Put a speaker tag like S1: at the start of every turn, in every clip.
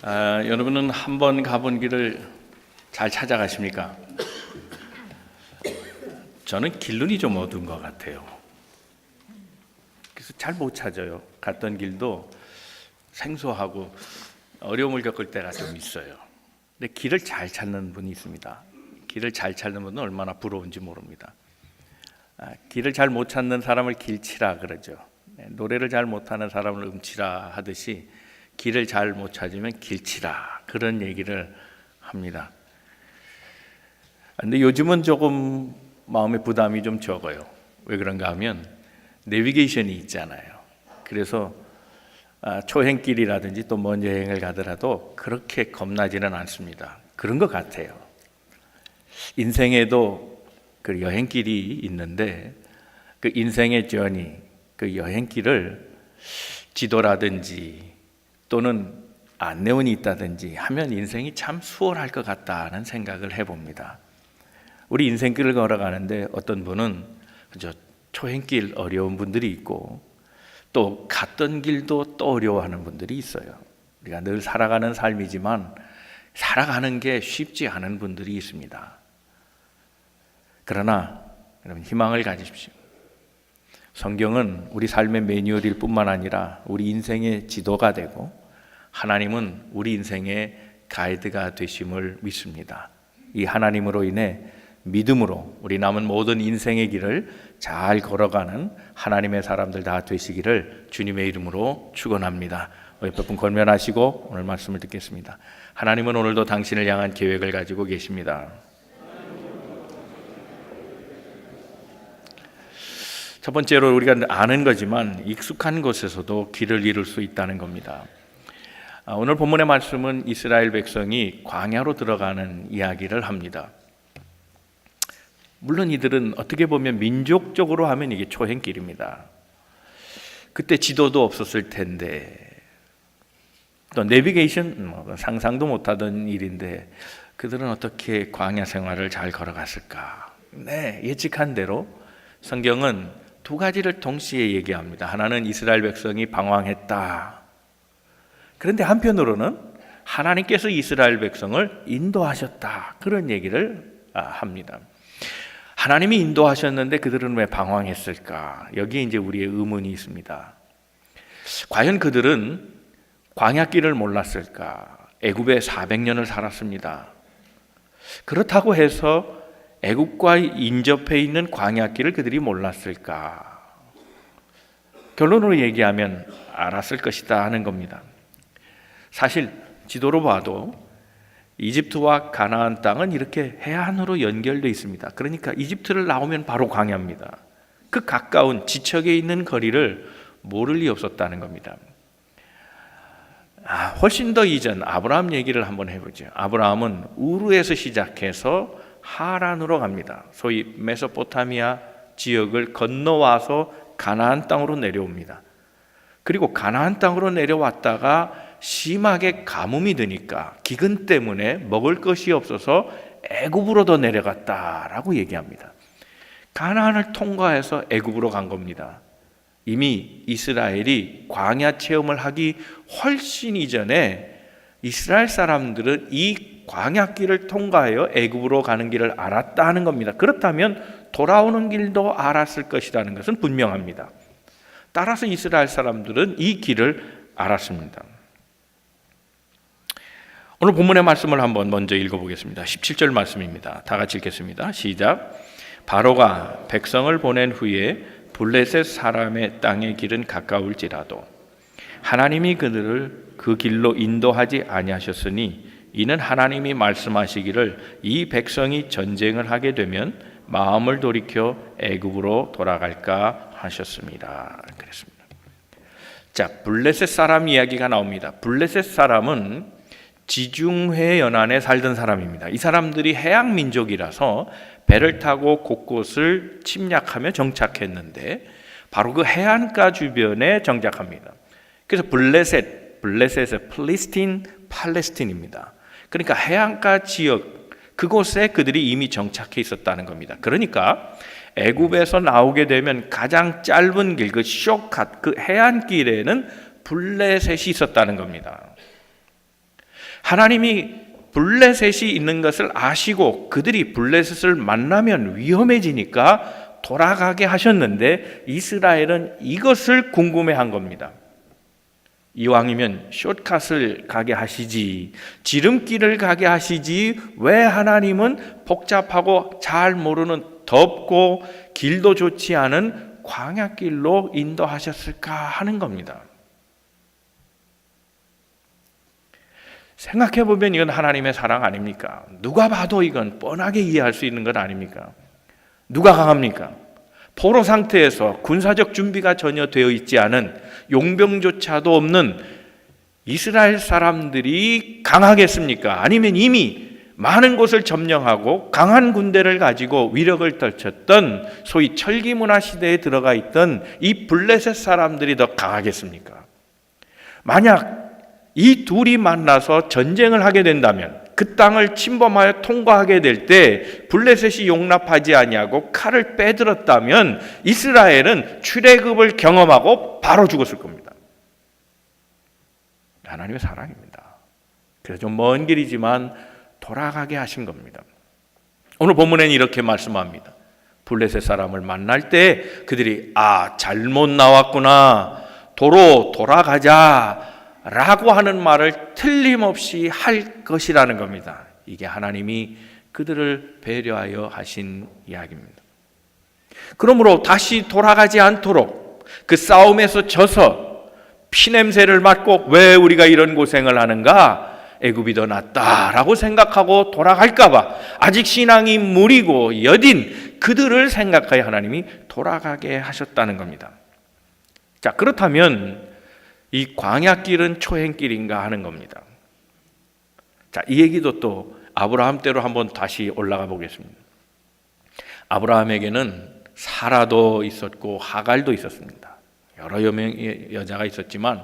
S1: 여러분은 한 번 가본 길을 잘 찾아가십니까? 저는 길눈이 좀 어두운 것 같아요. 그래서 잘 못 찾아요. 갔던 길도 생소하고 어려움을 겪을 때가 좀 있어요. 근데 길을 잘 찾는 분이 있습니다. 길을 잘 찾는 분은 얼마나 부러운지 모릅니다. 길을 잘 못 찾는 사람을 길치라 그러죠. 노래를 잘 못하는 사람을 음치라 하듯이 길을 잘 못 찾으면 길치라, 그런 얘기를 합니다. 근데 요즘은 조금 마음의 부담이 좀 적어요. 왜 그런가 하면 내비게이션이 있잖아요. 그래서 초행길이라든지 또 먼 여행을 가더라도 그렇게 겁나지는 않습니다. 그런 것 같아요. 인생에도 그 여행길이 있는데 그 인생의 저니, 그 여행길을 지도라든지 또는 안내원이 있다든지 하면 인생이 참 수월할 것 같다는 생각을 해봅니다. 우리 인생길을 걸어가는데 어떤 분은 그저 초행길 어려운 분들이 있고 또 갔던 길도 또 어려워하는 분들이 있어요. 우리가 늘 살아가는 삶이지만 살아가는 게 쉽지 않은 분들이 있습니다. 그러나 여러분, 희망을 가지십시오. 성경은 우리 삶의 매뉴얼일 뿐만 아니라 우리 인생의 지도가 되고 하나님은 우리 인생의 가이드가 되심을 믿습니다. 이 하나님으로 인해 믿음으로 우리 남은 모든 인생의 길을 잘 걸어가는 하나님의 사람들 다 되시기를 주님의 이름으로 축원합니다. 옆에 분 권면하시고 오늘 말씀을 듣겠습니다. 하나님은 오늘도 당신을 향한 계획을 가지고 계십니다. 첫 번째로 우리가 아는 거지만 익숙한 곳에서도 길을 잃을 수 있다는 겁니다. 오늘 본문의 말씀은 이스라엘 백성이 광야로 들어가는 이야기를 합니다. 물론 이들은 어떻게 보면 민족적으로 하면 이게 초행길입니다. 그때 지도도 없었을 텐데 또 내비게이션 상상도 못하던 일인데 그들은 어떻게 광야 생활을 잘 걸어갔을까? 네, 예측한 대로 성경은 두 가지를 동시에 얘기합니다. 하나는 이스라엘 백성이 방황했다. 그런데 한편으로는 하나님께서 이스라엘 백성을 인도하셨다, 그런 얘기를 합니다. 하나님이 인도하셨는데 그들은 왜 방황했을까? 여기에 이제 우리의 의문이 있습니다. 과연 그들은 광야길을 몰랐을까? 애굽에 400년을 살았습니다. 그렇다고 해서 애굽과 인접해 있는 광야길을 그들이 몰랐을까? 결론으로 얘기하면 알았을 것이다 하는 겁니다. 사실 지도로 봐도 이집트와 가나안 땅은 이렇게 해안으로 연결되어 있습니다. 그러니까 이집트를 나오면 바로 광야입니다. 그 가까운 지척에 있는 거리를 모를 리 없었다는 겁니다. 훨씬 더 이전 아브라함 얘기를 한번 해보죠. 아브라함은 우르에서 시작해서 하란으로 갑니다. 소위 메소포타미아 지역을 건너와서 가나안 땅으로 내려옵니다. 그리고 가나안 땅으로 내려왔다가 심하게 가뭄이 드니까 기근 때문에 먹을 것이 없어서 애굽으로 더 내려갔다라고 얘기합니다. 가나안을 통과해서 애굽으로 간 겁니다. 이미 이스라엘이 광야 체험을 하기 훨씬 이전에 이스라엘 사람들은 이 광야길을 통과하여 애굽으로 가는 길을 알았다는 겁니다. 그렇다면 돌아오는 길도 알았을 것이라는 것은 분명합니다. 따라서 이스라엘 사람들은 이 길을 알았습니다. 오늘 본문의 말씀을 한번 먼저 읽어보겠습니다. 17절 말씀입니다. 다 같이 읽겠습니다. 시작. 바로가 백성을 보낸 후에 블레셋 사람의 땅의 길은 가까울지라도 하나님이 그들을 그 길로 인도하지 아니하셨으니 이는 하나님이 말씀하시기를 이 백성이 전쟁을 하게 되면 마음을 돌이켜 애굽으로 돌아갈까 하셨습니다. 그랬습니다. 자, 블레셋 사람 이야기가 나옵니다. 블레셋 사람은 지중해 연안에 살던 사람입니다. 이 사람들이 해양 민족이라서 배를 타고 곳곳을 침략하며 정착했는데 바로 그 해안가 주변에 정착합니다. 그래서 블레셋의 팔레스틴입니다. 그러니까 해안가 지역, 그곳에 그들이 이미 정착해 있었다는 겁니다. 그러니까 애굽에서 나오게 되면 가장 짧은 길, 그 쇼컷, 그 해안길에는 블레셋이 있었다는 겁니다. 하나님이 블레셋이 있는 것을 아시고 그들이 블레셋을 만나면 위험해지니까 돌아가게 하셨는데 이스라엘은 이것을 궁금해한 겁니다. 이왕이면 숏컷을 가게 하시지, 지름길을 가게 하시지, 왜 하나님은 복잡하고 잘 모르는 덥고 길도 좋지 않은 광야길로 인도하셨을까 하는 겁니다. 생각해보면 이건 하나님의 사랑 아닙니까? 누가 봐도 이건 뻔하게 이해할 수 있는 것 아닙니까? 누가 강합니까? 포로 상태에서 군사적 준비가 전혀 되어 있지 않은 용병조차도 없는 이스라엘 사람들이 강하겠습니까? 아니면 이미 많은 곳을 점령하고 강한 군대를 가지고 위력을 떨쳤던 소위 철기문화 시대에 들어가 있던 이 블레셋 사람들이 더 강하겠습니까? 만약 이 둘이 만나서 전쟁을 하게 된다면 그 땅을 침범하여 통과하게 될 때 블레셋이 용납하지 아니하고 칼을 빼들었다면 이스라엘은 출애굽을 경험하고 바로 죽었을 겁니다. 하나님의 사랑입니다. 그래서 좀 먼 길이지만 돌아가게 하신 겁니다. 오늘 본문에는 이렇게 말씀합니다. 블레셋 사람을 만날 때 그들이 잘못 나왔구나, 도로 돌아가자 라고 하는 말을 틀림없이 할 것이라는 겁니다. 이게 하나님이 그들을 배려하여 하신 이야기입니다. 그러므로 다시 돌아가지 않도록 그 싸움에서 져서 피냄새를 맡고 왜 우리가 이런 고생을 하는가, 애굽이 더 낫다라고 생각하고 돌아갈까 봐 아직 신앙이 무리고 여딘 그들을 생각하여 하나님이 돌아가게 하셨다는 겁니다. 자, 그렇다면 이 광야길은 초행길인가 하는 겁니다. 자, 이 얘기도 또 아브라함 때로 한번 다시 올라가 보겠습니다. 아브라함에게는 사라도 있었고 하갈도 있었습니다. 여러 여자가 있었지만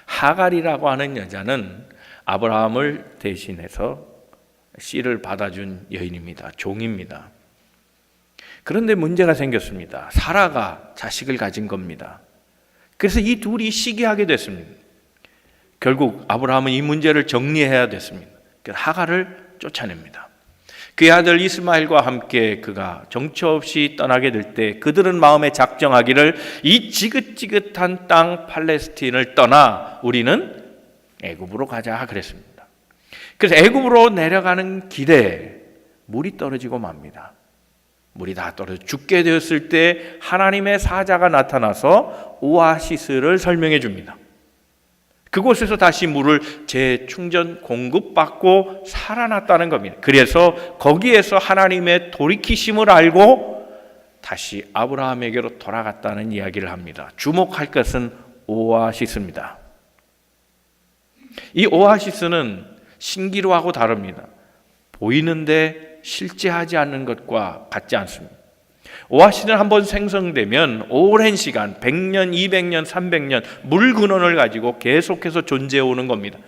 S1: 하갈이라고 하는 여자는 아브라함을 대신해서 씨를 받아준 여인입니다. 종입니다. 그런데 문제가 생겼습니다. 사라가 자식을 가진 겁니다. 그래서 이 둘이 시기하게 됐습니다. 결국 아브라함은 이 문제를 정리해야 됐습니다. 그래서 하갈을 쫓아냅니다. 그의 아들 이스마엘과 함께 그가 정처 없이 떠나게 될 때 그들은 마음에 작정하기를 이 지긋지긋한 땅 팔레스틴을 떠나 우리는 애굽으로 가자 그랬습니다. 그래서 애굽으로 내려가는 길에 물이 떨어지고 맙니다. 물이 다 떨어져 죽게 되었을 때 하나님의 사자가 나타나서 오아시스를 설명해 줍니다. 그곳에서 다시 물을 재충전 공급받고 살아났다는 겁니다. 그래서 거기에서 하나님의 돌이키심을 알고 다시 아브라함에게로 돌아갔다는 이야기를 합니다. 주목할 것은 오아시스입니다. 이 오아시스는 신기루하고 다릅니다. 보이는데 실제하지 않는 것과 같지 않습니다. 오아시스는 한번 생성되면 오랜 시간 100년, 200년, 300년 물 근원을 가지고 계속해서 존재해 오는 겁니다.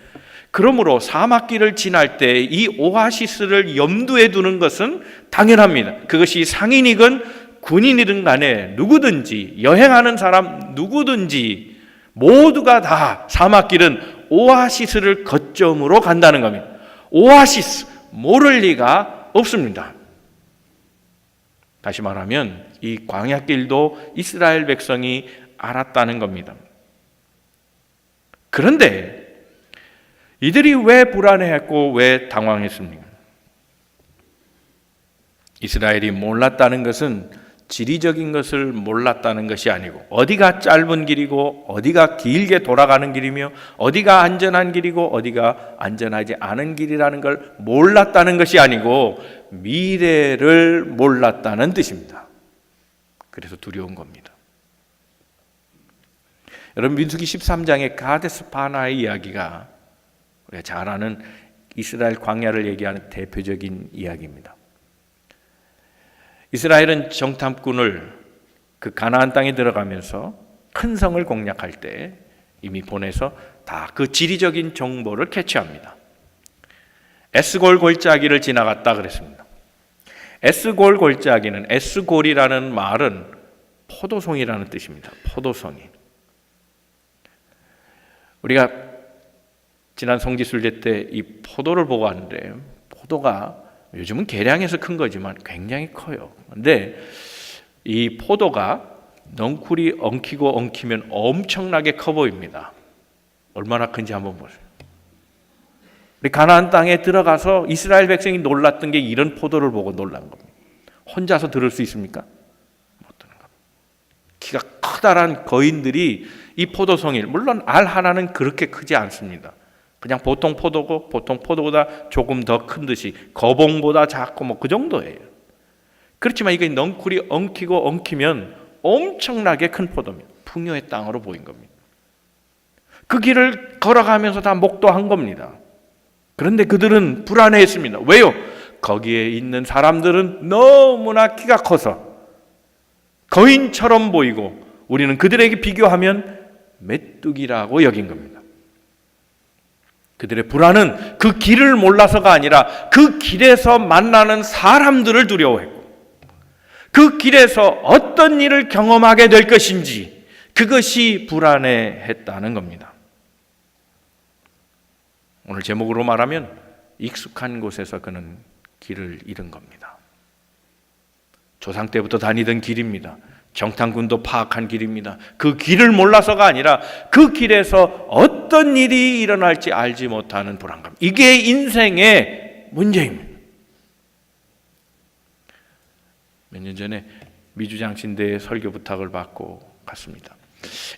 S1: 그러므로 사막길을 지날 때 이 오아시스를 염두에 두는 것은 당연합니다. 그것이 상인이건 군인이든 간에 누구든지 여행하는 사람 누구든지 모두가 다 사막길은 오아시스를 거점으로 간다는 겁니다. 오아시스 모를 리가 없습니다. 다시 말하면 이 광야길도 이스라엘 백성이 알았다는 겁니다. 그런데 이들이 왜 불안해했고 왜 당황했습니까? 이스라엘이 몰랐다는 것은 지리적인 것을 몰랐다는 것이 아니고 어디가 짧은 길이고 어디가 길게 돌아가는 길이며 어디가 안전한 길이고 어디가 안전하지 않은 길이라는 걸 몰랐다는 것이 아니고 미래를 몰랐다는 뜻입니다. 그래서 두려운 겁니다. 여러분, 민수기 13장의 가데스 바나의 이야기가 우리가 잘 아는 이스라엘 광야를 얘기하는 대표적인 이야기입니다. 이스라엘은 정탐꾼을 그 가나안 땅에 들어가면서 큰 성을 공략할 때 이미 보내서 다 그 지리적인 정보를 캐치합니다. 에스골 골짜기를 지나갔다 그랬습니다. 에스골 골짜기는 에스골이라는 말은 포도송이라는 뜻입니다. 포도송이. 우리가 지난 성지순례 때 이 포도를 보고 왔는데 포도가 요즘은 계량해서 큰 거지만 굉장히 커요. 근데 이 포도가 넝쿨이 엉키고 엉키면 엄청나게 커 보입니다. 얼마나 큰지 한번 보세요. 우리 가나안 땅에 들어가서 이스라엘 백성이 놀랐던 게 이런 포도를 보고 놀란 겁니다. 혼자서 들을 수 있습니까? 못 드는 겁니다. 키가 커다란 거인들이 이 포도송이를, 물론 알 하나는 그렇게 크지 않습니다. 그냥 보통 포도고 보통 포도보다 조금 더 큰 듯이 거봉보다 작고 뭐 그 정도예요. 그렇지만 이게 넝쿨이 엉키고 엉키면 엄청나게 큰 포도입니다. 풍요의 땅으로 보인 겁니다. 그 길을 걸어가면서 다 목도한 겁니다. 그런데 그들은 불안해했습니다. 왜요? 거기에 있는 사람들은 너무나 키가 커서 거인처럼 보이고 우리는 그들에게 비교하면 메뚜기라고 여긴 겁니다. 그들의 불안은 그 길을 몰라서가 아니라 그 길에서 만나는 사람들을 두려워했고 그 길에서 어떤 일을 경험하게 될 것인지 그것이 불안해했다는 겁니다. 오늘 제목으로 말하면 익숙한 곳에서 그는 길을 잃은 겁니다. 조상 때부터 다니던 길입니다. 정탐꾼도 파악한 길입니다. 그 길을 몰라서가 아니라 그 길에서 어떤 일이 일어날지 알지 못하는 불안감. 이게 인생의 문제입니다. 몇 년 전에 미주장신대에 설교 부탁을 받고 갔습니다.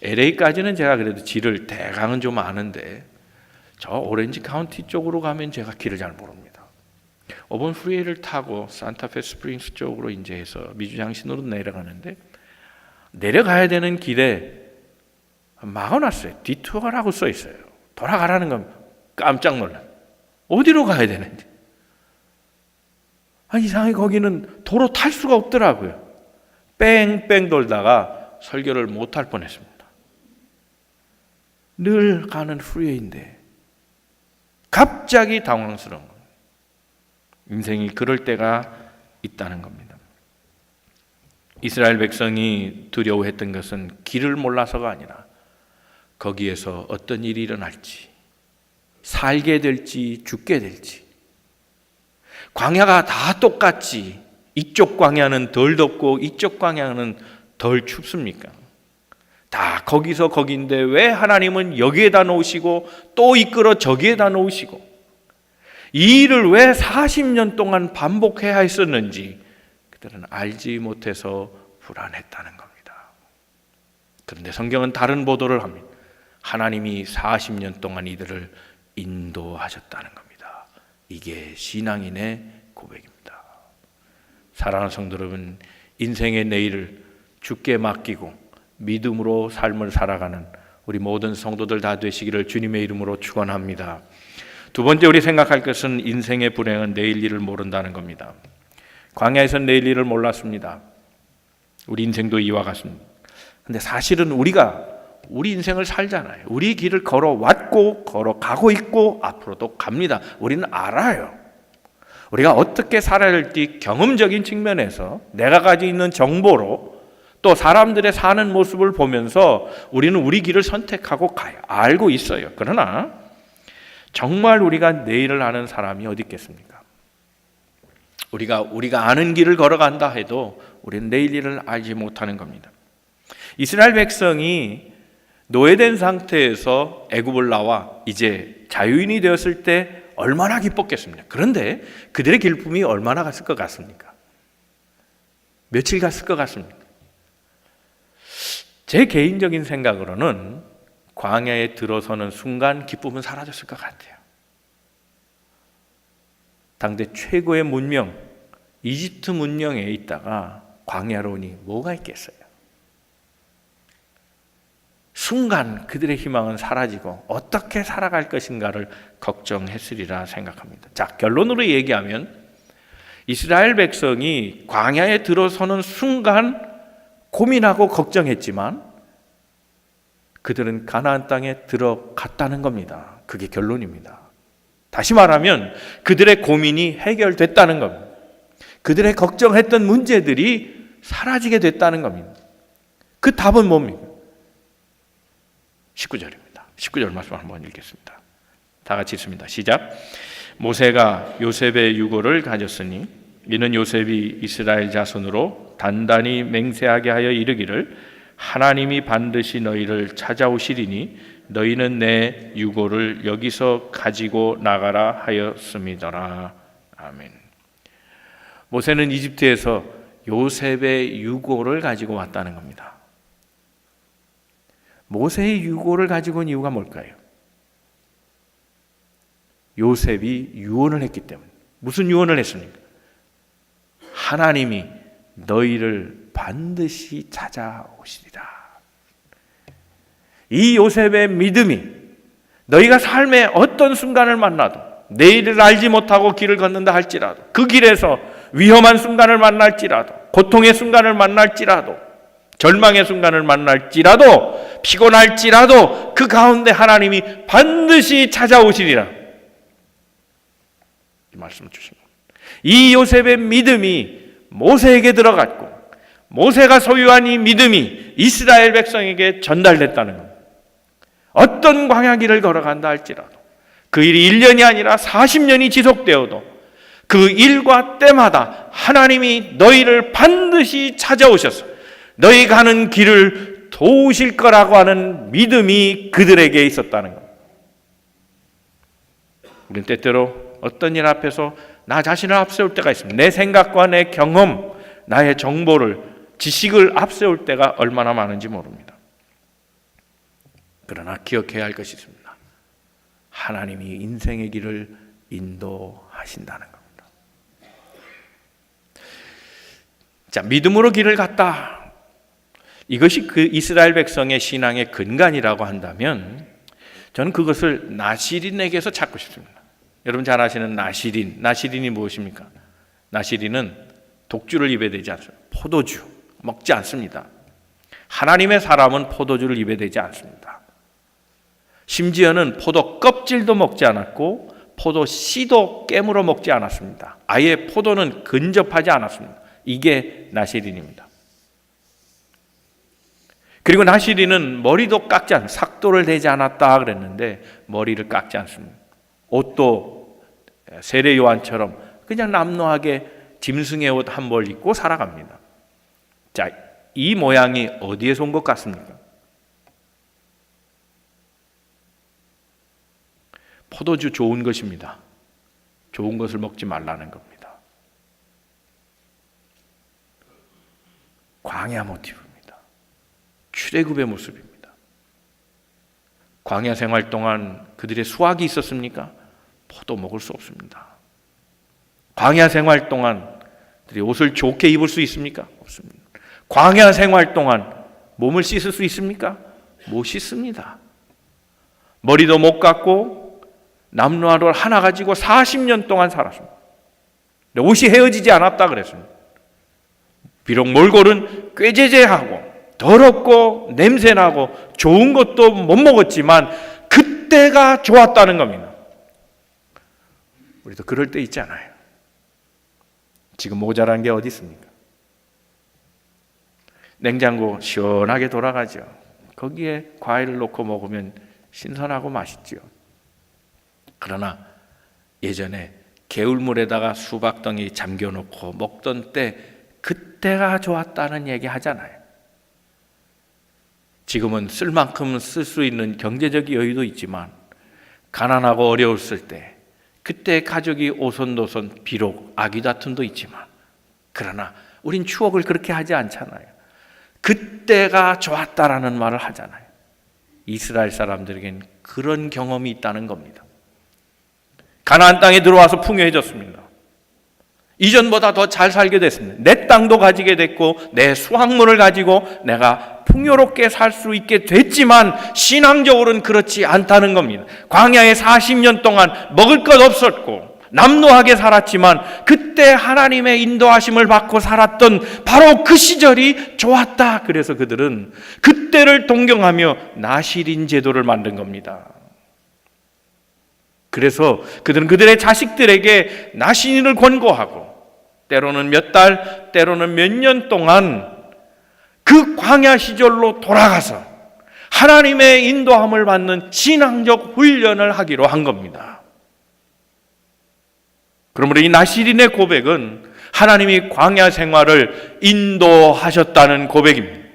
S1: LA까지는 제가 그래도 길을 대강은 좀 아는데 저 오렌지 카운티 쪽으로 가면 제가 길을 잘 모릅니다. 오번 프리웨이를 타고 산타페 스프링스 쪽으로 이제 해서 미주장신으로 내려가는데 내려가야 되는 길에 막아놨어요. 디투어라고 써 있어요. 돌아가라는 건 깜짝 놀라요. 어디로 가야 되는지. 이상하게 거기는 도로 탈 수가 없더라고요. 뺑뺑 돌다가 설교를 못할 뻔했습니다. 늘 가는 프리웨이인데 갑자기 당황스러운 겁니다. 인생이 그럴 때가 있다는 겁니다. 이스라엘 백성이 두려워했던 것은 길을 몰라서가 아니라 거기에서 어떤 일이 일어날지, 살게 될지 죽게 될지. 광야가 다 똑같지 이쪽 광야는 덜 덥고 이쪽 광야는 덜 춥습니까? 다 거기서 거긴데 왜 하나님은 여기에다 놓으시고 또 이끌어 저기에다 놓으시고 이 일을 왜 40년 동안 반복해야 했었는지 그들은 알지 못해서 불안했다는 겁니다. 그런데 성경은 다른 보도를 합니다. 하나님이 40년 동안 이들을 인도하셨다는 겁니다. 이게 신앙인의 고백입니다. 사랑하는 성도 여러분, 인생의 내일을 주께 맡기고 믿음으로 삶을 살아가는 우리 모든 성도들 다 되시기를 주님의 이름으로 축원합니다. 두 번째 우리 생각할 것은 인생의 불행은 내일 일을 모른다는 겁니다. 광야에서는 내일 일을 몰랐습니다. 우리 인생도 이와 같습니다. 근데 사실은 우리가 우리 인생을 살잖아요. 우리 길을 걸어왔고 걸어가고 있고 앞으로도 갑니다. 우리는 알아요. 우리가 어떻게 살아야 할지 경험적인 측면에서 내가 가지고 있는 정보로 또 사람들의 사는 모습을 보면서 우리는 우리 길을 선택하고 가요. 알고 있어요. 그러나 정말 우리가 내일을 아는 사람이 어디 있겠습니까? 우리가 아는 길을 걸어간다 해도 우리는 내일 일을 알지 못하는 겁니다. 이스라엘 백성이 노예된 상태에서 애굽을 나와 이제 자유인이 되었을 때 얼마나 기뻤겠습니까? 그런데 그들의 기쁨이 얼마나 갔을 것 같습니까? 며칠 갔을 것 같습니까? 제 개인적인 생각으로는 광야에 들어서는 순간 기쁨은 사라졌을 것 같아요. 당대 최고의 문명, 이집트 문명에 있다가 광야로 오니 뭐가 있겠어요? 순간 그들의 희망은 사라지고 어떻게 살아갈 것인가를 걱정했으리라 생각합니다. 자, 결론으로 얘기하면 이스라엘 백성이 광야에 들어서는 순간 고민하고 걱정했지만 그들은 가나안 땅에 들어갔다는 겁니다. 그게 결론입니다. 다시 말하면 그들의 고민이 해결됐다는 겁니다. 그들의 걱정했던 문제들이 사라지게 됐다는 겁니다. 그 답은 뭡니까? 19절입니다. 19절 말씀 한번 읽겠습니다. 다 같이 읽습니다. 시작. 모세가 요셉의 유고를 가졌으니 이는 요셉이 이스라엘 자손으로 단단히 맹세하게 하여 이르기를 하나님이 반드시 너희를 찾아오시리니 너희는 내 유고를 여기서 가지고 나가라 하였음이더라. 아멘. 모세는 이집트에서 요셉의 유고를 가지고 왔다는 겁니다. 모세의 유고를 가지고 온 이유가 뭘까요? 요셉이 유언을 했기 때문에. 무슨 유언을 했습니까? 하나님이 너희를 반드시 찾아오시리라. 이 요셉의 믿음이 너희가 삶의 어떤 순간을 만나도, 내일을 알지 못하고 길을 걷는다 할지라도, 그 길에서 위험한 순간을 만날지라도, 고통의 순간을 만날지라도, 절망의 순간을 만날지라도, 피곤할지라도 그 가운데 하나님이 반드시 찾아오시리라. 이 말씀을 주십니다. 이 요셉의 믿음이 모세에게 들어갔고 모세가 소유한 이 믿음이 이스라엘 백성에게 전달됐다는 겁니다. 어떤 광야길을 걸어간다 할지라도 그 일이 1년이 아니라 40년이 지속되어도 그 일과 때마다 하나님이 너희를 반드시 찾아오셔서 너희 가는 길을 도우실 거라고 하는 믿음이 그들에게 있었다는 겁니다. 우리는 때때로 어떤 일 앞에서 나 자신을 앞세울 때가 있습니다. 내 생각과 내 경험, 나의 정보를, 지식을 앞세울 때가 얼마나 많은지 모릅니다. 그러나 기억해야 할 것이 있습니다. 하나님이 인생의 길을 인도하신다는 겁니다. 자, 믿음으로 길을 갔다. 이것이 그 이스라엘 백성의 신앙의 근간이라고 한다면 저는 그것을 나시린에게서 찾고 싶습니다. 여러분 잘 아시는 나시린. 나시린이 무엇입니까? 나시린은 독주를 입에 대지 않습니다. 포도주 먹지 않습니다. 하나님의 사람은 포도주를 입에 대지 않습니다. 심지어는 포도 껍질도 먹지 않았고 포도 씨도 깨물어 먹지 않았습니다. 아예 포도는 근접하지 않았습니다. 이게 나시린입니다. 그리고 나시린은 머리도 깎지 않습니다. 삭도를 대지 않았다 그랬는데 머리를 깎지 않습니다. 옷도 세례 요한처럼 그냥 남루하게 짐승의 옷 한 벌 입고 살아갑니다. 자, 이 모양이 어디에서 온 것 같습니까? 포도주 좋은 것입니다. 좋은 것을 먹지 말라는 겁니다. 광야 모티브입니다. 출애굽의 모습입니다. 광야 생활 동안 그들의 수확이 있었습니까? 포도 먹을 수 없습니다. 광야 생활 동안 그들이 옷을 좋게 입을 수 있습니까? 없습니다. 광야 생활 동안 몸을 씻을 수 있습니까? 못 씻습니다. 머리도 못 깎고 남루하로 하나 가지고 40년 동안 살았습니다. 옷이 헤어지지 않았다 그랬습니다. 비록 몰골은 꾀죄죄하고 더럽고 냄새나고 좋은 것도 못 먹었지만 그때가 좋았다는 겁니다. 우리도 그럴 때 있잖아요. 지금 모자란 게 어디 있습니까? 냉장고 시원하게 돌아가죠. 거기에 과일을 넣고 먹으면 신선하고 맛있죠. 그러나 예전에 개울물에다가 수박덩이 잠겨놓고 먹던 때 그때가 좋았다는 얘기 하잖아요. 지금은 쓸 만큼 쓸 수 있는 경제적 여유도 있지만 가난하고 어려웠을 때 그때 가족이 오손도손 비록 아기 다툼도 있지만 그러나 우린 추억을 그렇게 하지 않잖아요. 그때가 좋았다라는 말을 하잖아요. 이스라엘 사람들에겐 그런 경험이 있다는 겁니다. 가나안 땅에 들어와서 풍요해졌습니다. 이전보다 더 잘 살게 됐습니다. 내 땅도 가지게 됐고 내 수확물을 가지고 내가 풍요롭게 살 수 있게 됐지만 신앙적으로는 그렇지 않다는 겁니다. 광야에 40년 동안 먹을 것 없었고 남노하게 살았지만 그때 하나님의 인도하심을 받고 살았던 바로 그 시절이 좋았다. 그래서 그들은 그때를 동경하며 나시린 제도를 만든 겁니다. 그래서 그들은 그들의 자식들에게 나시린을 권고하고 때로는 몇 달, 때로는 몇 년 동안 그 광야 시절로 돌아가서 하나님의 인도함을 받는 신앙적 훈련을 하기로 한 겁니다. 그러므로 이 나시린의 고백은 하나님이 광야 생활을 인도하셨다는 고백입니다.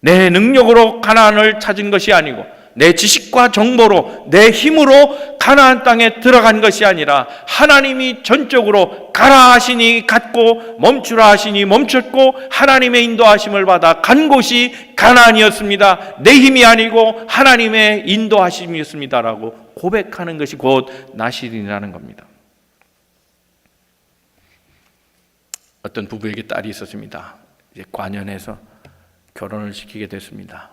S1: 내 능력으로 가나안을 찾은 것이 아니고 내 지식과 정보로 내 힘으로 가나안 땅에 들어간 것이 아니라 하나님이 전적으로 가라 하시니 갔고 멈추라 하시니 멈췄고 하나님의 인도하심을 받아 간 곳이 가나안이었습니다. 내 힘이 아니고 하나님의 인도하심이었습니다라고 고백하는 것이 곧 나시린이라는 겁니다. 어떤 부부에게 딸이 있었습니다. 이제 관연해서 결혼을 시키게 됐습니다.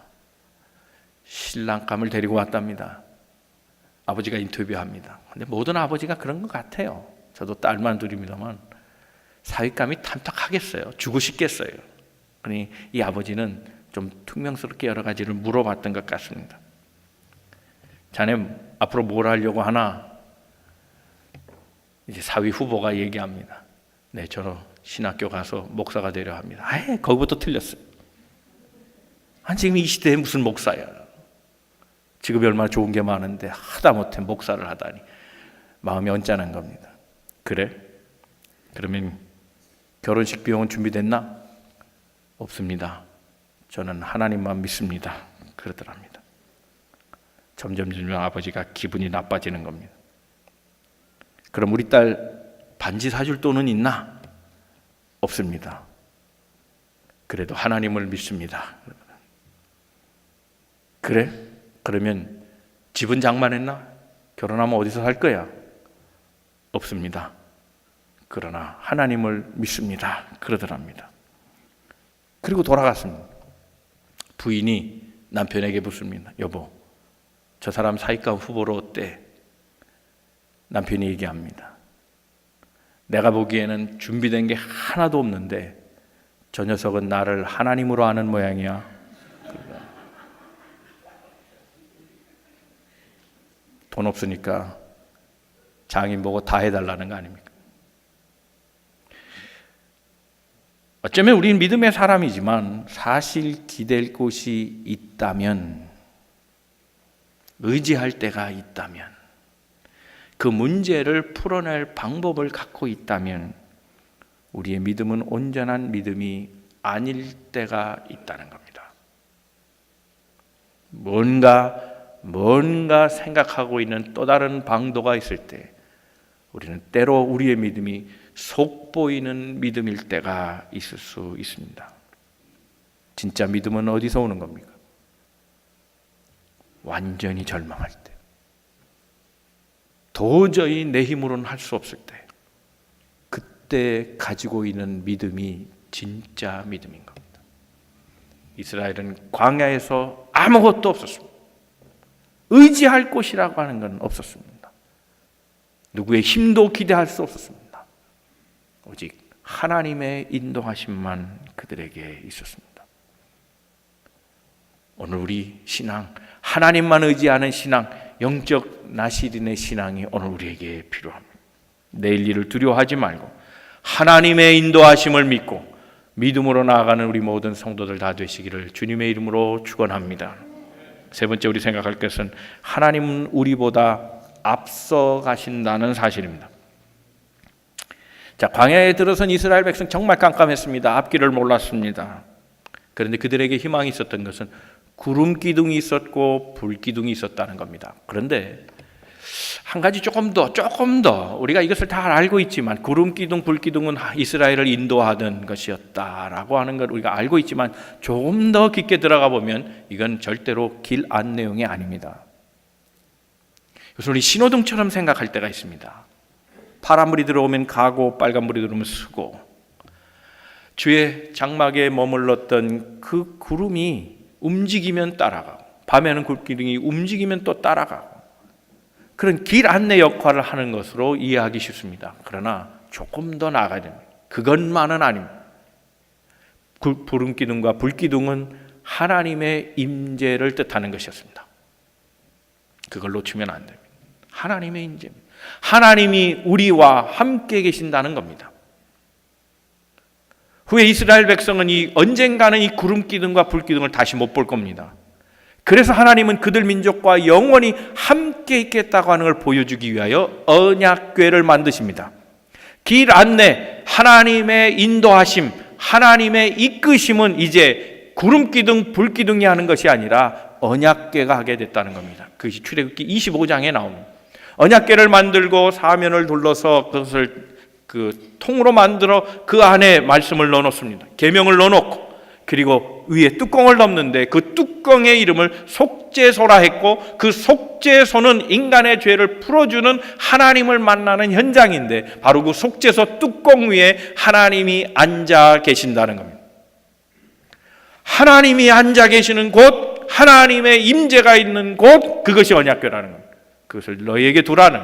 S1: 신랑감을 데리고 왔답니다. 아버지가 인터뷰합니다. 근데 모든 아버지가 그런 것 같아요. 저도 딸만 둘입니다만 사윗감이 탐탁하겠어요. 주고 싶겠어요. 그러니 이 아버지는 좀 퉁명스럽게 여러 가지를 물어봤던 것 같습니다. 자네 앞으로 뭘 하려고 하나? 이제 사위 후보가 얘기합니다. 네, 저는 신학교 가서 목사가 되려 합니다. 아예 거기부터 틀렸어요. 지금 이 시대에 무슨 목사야? 직업이 얼마나 좋은 게 많은데 하다못해 목사를 하다니 마음이 언짢은 겁니다. 그래? 그러면 결혼식 비용은 준비됐나? 없습니다. 저는 하나님만 믿습니다. 그러더랍니다. 점점 아버지가 기분이 나빠지는 겁니다. 그럼 우리 딸 반지 사줄 돈은 있나? 없습니다. 그래도 하나님을 믿습니다. 그래? 그러면 집은 장만했나? 결혼하면 어디서 살 거야? 없습니다. 그러나 하나님을 믿습니다. 그러더랍니다. 그리고 돌아갔습니다. 부인이 남편에게 묻습니다. 여보, 저 사람 사익감 후보로 어때? 남편이 얘기합니다. 내가 보기에는 준비된 게 하나도 없는데 저 녀석은 나를 하나님으로 아는 모양이야. 돈 없으니까 장인 보고 다 해달라는 거 아닙니까? 어쩌면 우리는 믿음의 사람이지만 사실 기댈 곳이 있다면, 의지할 때가 있다면, 그 문제를 풀어낼 방법을 갖고 있다면 우리의 믿음은 온전한 믿음이 아닐 때가 있다는 겁니다. 뭔가 생각하고 있는 또 다른 방도가 있을 때 우리는 때로 우리의 믿음이 속보이는 믿음일 때가 있을 수 있습니다. 진짜 믿음은 어디서 오는 겁니까? 완전히 절망할 때, 도저히 내 힘으로는 할 수 없을 때, 그때 가지고 있는 믿음이 진짜 믿음인 겁니다. 이스라엘은 광야에서 아무것도 없었습니다. 의지할 곳이라고 하는 건 없었습니다. 누구의 힘도 기대할 수 없었습니다. 오직 하나님의 인도하심만 그들에게 있었습니다. 오늘 우리 신앙, 하나님만 의지하는 신앙, 영적 나시린의 신앙이 오늘 우리에게 필요합니다. 내일 일을 두려워하지 말고 하나님의 인도하심을 믿고 믿음으로 나아가는 우리 모든 성도들 다 되시기를 주님의 이름으로 축원합니다. 세 번째 우리 생각할 것은 하나님은 우리보다 앞서 가신다는 사실입니다. 자, 광야에 들어선 이스라엘 백성 정말 깜깜했습니다. 앞길을 몰랐습니다. 그런데 그들에게 희망이 있었던 것은 구름 기둥이 있었고 불 기둥이 있었다는 겁니다. 그런데 한 가지 조금 더 우리가 이것을 다 알고 있지만 구름 기둥, 불 기둥은 이스라엘을 인도하던 것이었다라고 하는 걸 우리가 알고 있지만 조금 더 깊게 들어가 보면 이건 절대로 길 안내용이 아닙니다. 그래서 우리 신호등처럼 생각할 때가 있습니다. 파란불이 들어오면 가고 빨간불이 들어오면 서고, 주의 장막에 머물렀던 그 구름이 움직이면 따라가고 밤에는 굴기둥이 움직이면 또 따라가고, 그런 길 안내 역할을 하는 것으로 이해하기 쉽습니다. 그러나 조금 더 나아가야 됩니다. 그것만은 아닙니다. 구름기둥과 불기둥은 하나님의 임재를 뜻하는 것이었습니다. 그걸 놓치면 안 됩니다. 하나님의 임재입니다. 하나님이 우리와 함께 계신다는 겁니다. 후에 이스라엘 백성은 언젠가는 이 구름 기둥과 불 기둥을 다시 못 볼 겁니다. 그래서 하나님은 그들 민족과 영원히 함께 있겠다고 하는 걸 보여주기 위하여 언약궤를 만드십니다. 길 안내, 하나님의 인도하심, 하나님의 이끄심은 이제 구름 기둥, 불 기둥이 하는 것이 아니라 언약궤가 하게 됐다는 겁니다. 그것이 출애굽기 25장에 나옵니다. 언약궤를 만들고 사면을 둘러서 그것을 통으로 만들어 그 안에 말씀을 넣어놓습니다. 계명을 넣어놓고, 그리고 위에 뚜껑을 덮는데 그 뚜껑의 이름을 속죄소라 했고, 그 속죄소는 인간의 죄를 풀어주는 하나님을 만나는 현장인데, 바로 그 속죄소 뚜껑 위에 하나님이 앉아 계신다는 겁니다. 하나님이 앉아 계시는 곳, 하나님의 임재가 있는 곳, 그것이 언약궤라는 겁니다. 그것을 너희에게 두라는.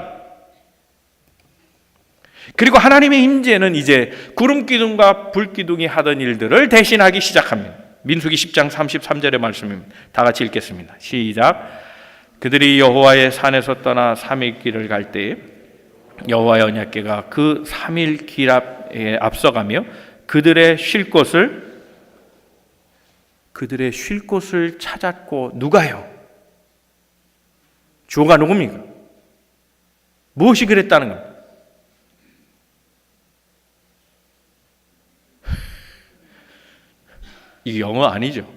S1: 그리고 하나님의 임재는 이제 구름 기둥과 불 기둥이 하던 일들을 대신하기 시작합니다. 민수기 10장 33절의 말씀입니다. 다 같이 읽겠습니다. 시작. 그들이 여호와의 산에서 떠나 3일 길을 갈 때에 여호와의 언약궤가 그 3일 길 앞에 앞서가며 그들의 쉴 곳을 찾았고. 누가요? 주어가 누굽니까? 무엇이 그랬다는 겁니까? 이게 영어 아니죠.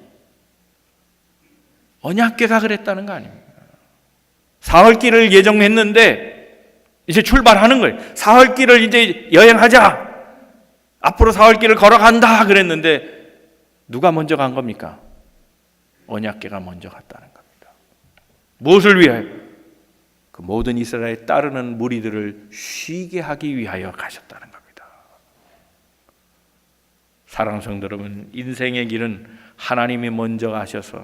S1: 언약궤가 그랬다는 거 아닙니까? 사흘길을 예정했는데 이제 출발하는 거예요. 사흘길을 이제 여행하자. 앞으로 사흘길을 걸어간다 그랬는데 누가 먼저 간 겁니까? 언약궤가 먼저 갔다는 겁니다. 무엇을 위하여? 그 모든 이스라엘에 따르는 무리들을 쉬게 하기 위하여 가셨다는 겁니다. 사랑하는 성도 여러분, 인생의 길은 하나님이 먼저 가셔서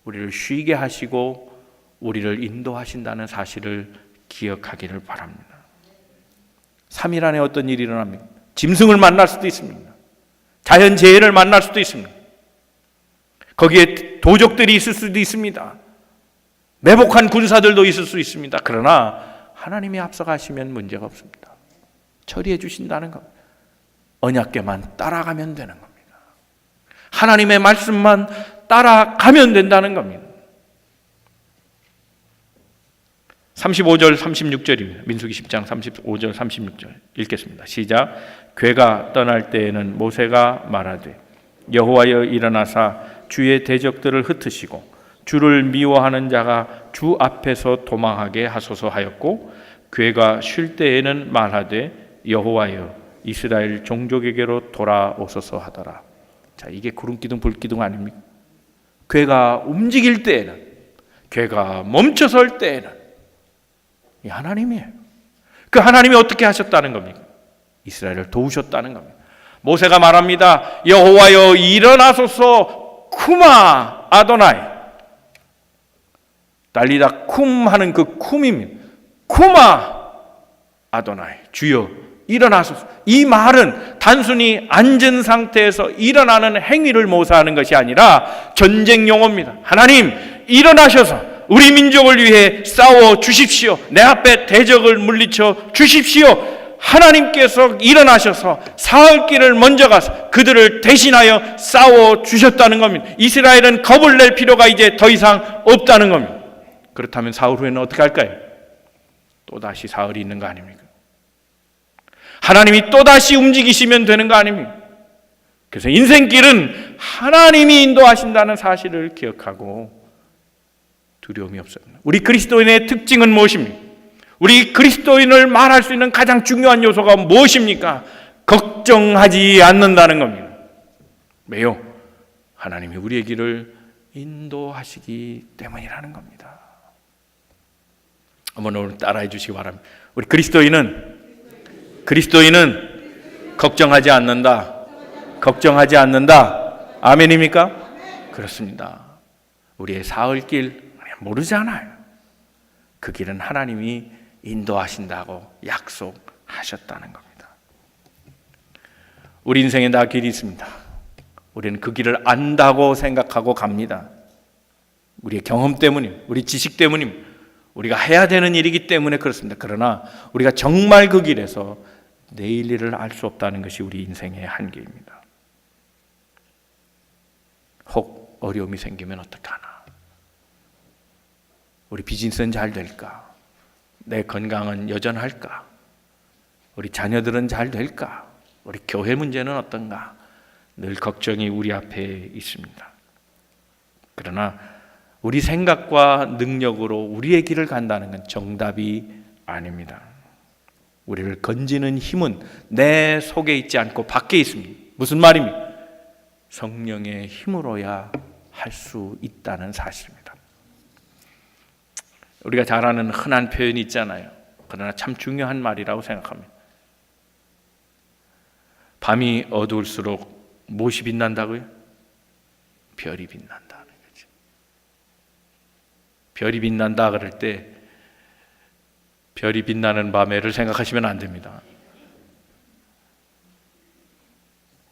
S1: 우리를 쉬게 하시고 우리를 인도하신다는 사실을 기억하기를 바랍니다. 3일 안에 어떤 일이 일어납니까? 짐승을 만날 수도 있습니다. 자연재해를 만날 수도 있습니다. 거기에 도적들이 있을 수도 있습니다. 매복한 군사들도 있을 수 있습니다. 그러나 하나님이 앞서가시면 문제가 없습니다. 처리해 주신다는 겁니다. 언약궤만 따라가면 되는 겁니다. 하나님의 말씀만 따라가면 된다는 겁니다. 35절 36절입니다. 민수기 10장 35절 36절 읽겠습니다. 시작. 궤가 떠날 때에는 모세가 말하되 여호와여 일어나사 주의 대적들을 흩으시고 주를 미워하는 자가 주 앞에서 도망하게 하소서 하였고, 궤가 쉴 때에는 말하되 여호와여 이스라엘 종족에게로 돌아오소서 하더라. 자, 이게 구름기둥 불기둥 아닙니까? 궤가 움직일 때에는, 궤가 멈춰설 때에는 이 하나님이에요. 그 하나님이 어떻게 하셨다는 겁니까? 이스라엘을 도우셨다는 겁니다. 모세가 말합니다. 여호와여 일어나소서 쿠마 아도나이. 달리다 쿰 하는 그 쿰입니다. 쿠마 아도나이. 주여 일어나소서. 이 말은 단순히 앉은 상태에서 일어나는 행위를 모사하는 것이 아니라 전쟁 용어입니다. 하나님 일어나셔서 우리 민족을 위해 싸워 주십시오. 내 앞에 대적을 물리쳐 주십시오. 하나님께서 일어나셔서 사흘길을 먼저 가서 그들을 대신하여 싸워 주셨다는 겁니다. 이스라엘은 겁을 낼 필요가 이제 더 이상 없다는 겁니다. 그렇다면 사흘 후에는 어떻게 할까요? 또다시 사흘이 있는 거 아닙니까? 하나님이 또다시 움직이시면 되는 거 아닙니까? 그래서 인생길은 하나님이 인도하신다는 사실을 기억하고 두려움이 없어요. 우리 그리스도인의 특징은 무엇입니까? 우리 그리스도인을 말할 수 있는 가장 중요한 요소가 무엇입니까? 걱정하지 않는다는 겁니다. 왜요? 하나님이 우리의 길을 인도하시기 때문이라는 겁니다. 한번 오늘 따라해 주시기 바랍니다. 우리 그리스도인은 걱정하지 않는다. 걱정하지 않는다. 아멘입니까? 그렇습니다. 우리의 사흘길 모르잖아요. 그 길은 하나님이 인도하신다고 약속하셨다는 겁니다. 우리 인생에 다 길이 있습니다. 우리는 그 길을 안다고 생각하고 갑니다. 우리의 경험 때문입니다. 우리 지식 때문입니다. 우리가 해야 되는 일이기 때문에 그렇습니다. 그러나 우리가 정말 그 길에서 내일 일을 알 수 없다는 것이 우리 인생의 한계입니다. 혹 어려움이 생기면 어떡하나? 우리 비즈니스는 잘 될까? 내 건강은 여전할까? 우리 자녀들은 잘 될까? 우리 교회 문제는 어떤가? 늘 걱정이 우리 앞에 있습니다. 그러나 우리 생각과 능력으로 우리의 길을 간다는 건 정답이 아닙니다. 우리를 건지는 힘은 내 속에 있지 않고 밖에 있습니다. 무슨 말입니까? 성령의 힘으로야 할 수 있다는 사실입니다. 우리가 잘 아는 흔한 표현이 있잖아요. 그러나 참 중요한 말이라고 생각합니다. 밤이 어두울수록 무엇이 빛난다고요? 별이 빛난다는 거죠. 별이 빛난다 그럴 때 별이 빛나는 밤에를 생각하시면 안 됩니다.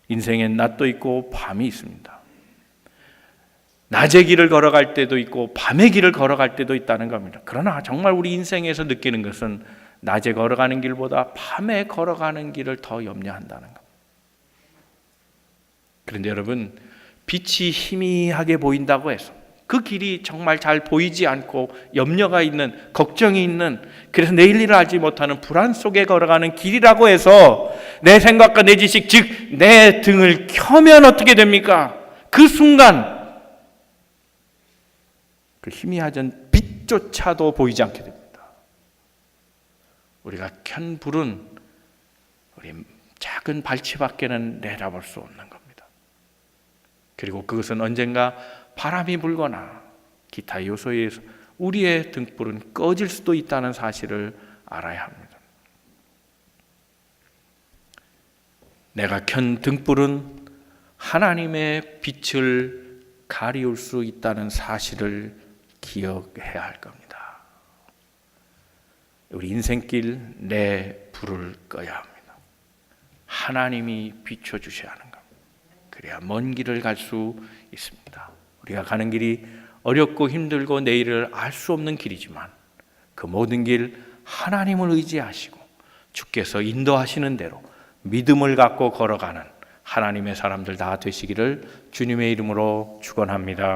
S1: 인생엔 낮도 있고 밤이 있습니다. 낮의 길을 걸어갈 때도 있고 밤의 길을 걸어갈 때도 있다는 겁니다. 그러나 정말 우리 인생에서 느끼는 것은 낮에 걸어가는 길보다 밤에 걸어가는 길을 더 염려한다는 겁니다. 그런데 여러분, 빛이 희미하게 보인다고 해서 그 길이 정말 잘 보이지 않고 염려가 있는, 걱정이 있는, 그래서 내일 일을 알지 못하는 불안 속에 걸어가는 길이라고 해서 내 생각과 내 지식, 즉 내 등을 켜면 어떻게 됩니까? 그 순간 그 희미하던 빛조차도 보이지 않게 됩니다. 우리가 켠 불은 우리 작은 발치밖에는 내다볼 수 없는 겁니다. 그리고 그것은 언젠가 바람이 불거나 기타 요소에 의해서 우리의 등불은 꺼질 수도 있다는 사실을 알아야 합니다. 내가 켠 등불은 하나님의 빛을 가리울 수 있다는 사실을 기억해야 할 겁니다. 우리 인생길 내 불을 꺼야 합니다. 하나님이 비춰주셔야 하는 겁니다. 그래야 먼 길을 갈 수 있습니다. 우리가 가는 길이 어렵고 힘들고 내일을 알 수 없는 길이지만 그 모든 길 하나님을 의지하시고 주께서 인도하시는 대로 믿음을 갖고 걸어가는 하나님의 사람들 다 되시기를 주님의 이름으로 축원합니다.